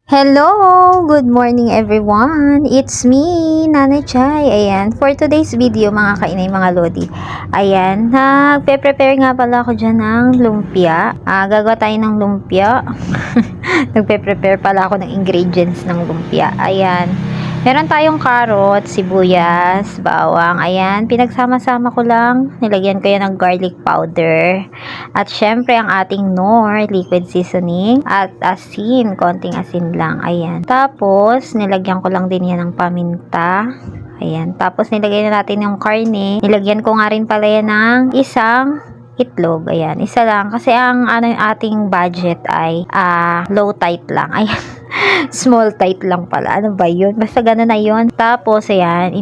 Hello! Good morning everyone! It's me, Nanay Chay. Ayan, for today's video mga kainay mga lodi. Ayan, nagpe-prepare nga pala ako dyan ng lumpia. Gagawa tayo ng lumpia. Nagpe-prepare pala ako ng ingredients ng lumpia. Ayan, meron tayong carrot, sibuyas, bawang. Ayan, pinagsama-sama ko lang. Nilagyan ko yan ng garlic powder. At syempre ang ating Knorr liquid seasoning at asin, konting asin lang. Ayan. Tapos nilagyan ko lang din yan ng paminta. Ayan. Tapos nilagyan na natin yung karne. Nilagyan ko nga rin pala yan ng isang itlog. Ayan. Isa lang kasi ang ating budget ay low tight lang. Ayan. Small tight lang pala. Ano ba yun? Basta gano'n na yun. Tapos, ayan,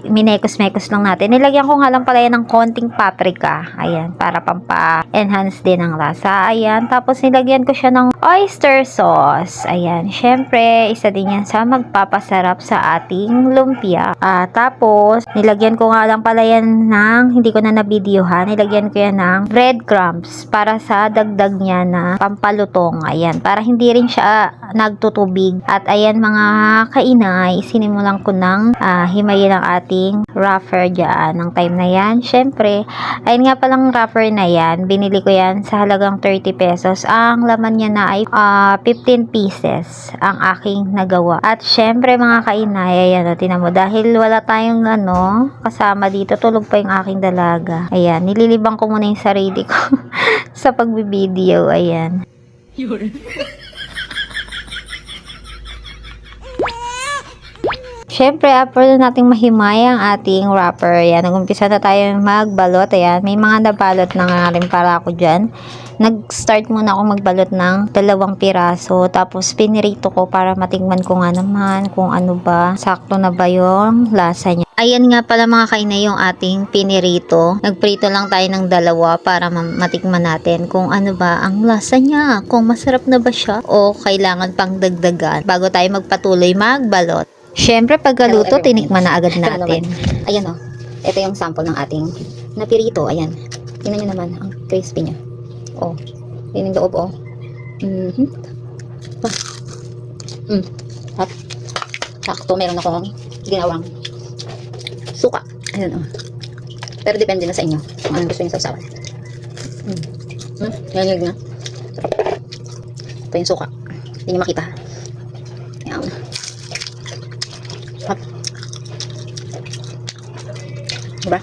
minekos-mekos lang natin. Nilagyan ko nga lang pala yan ng konting paprika. Ayan, para pampa-enhance din ang lasa. Ayan, tapos nilagyan ko siya ng oyster sauce. Ayan, syempre, isa din yan sa magpapasarap sa ating lumpia. Tapos, nilagyan ko nga lang pala yan ng, hindi ko na nabidyohan, nilagyan ko yan ng breadcrumbs para sa dagdag niya na pampalutong. Ayan, para hindi rin siya nagtutubig. At ayan mga kainay, sinimulan ko ng himayin ang ating wrapper dyan ng time na yan. Syempre, ayun nga palang wrapper na yan, binili ko yan sa halagang 30 pesos. Ang laman niya na ay 15 pieces ang aking nagawa. At syempre mga kainay, ayan o, tinan mo, dahil wala tayong kasama dito, tulog pa yung aking dalaga. Ayan, nililibang ko muna yung sarili ko sa pagbibideo. Ayan. Siyempre, after nating mahimay ang ating wrapper, ayan, nag-umpisa na tayo magbalot. Ayan, may mga nabalot na nga rin para ako dyan. Nag-start muna ako magbalot ng 2 piraso. Tapos, pinirito ko para matingnan ko nga naman kung ano ba, sakto na ba yung lasa niya. Ayan nga pala mga kainay yung ating pinirito. Nagprito lang tayo ng 2 para matikman natin kung ano ba ang lasa niya. Kung masarap na ba siya o kailangan pang dagdagan bago tayo magpatuloy magbalot. Siyempre, pagkaluto, tinikman na agad natin. Ayan o. Ito yung sample ng ating napirito. Ayan. Tingnan nyo naman ang crispy niya. O. Yun yung loob o. At sakto, meron akong ginawang suka. Ayan o. Pero depende na sa inyo kung anong gusto nyo sa usawan. Yan na. Ito yung suka. Hindi nyo makita. Ayan. Diba?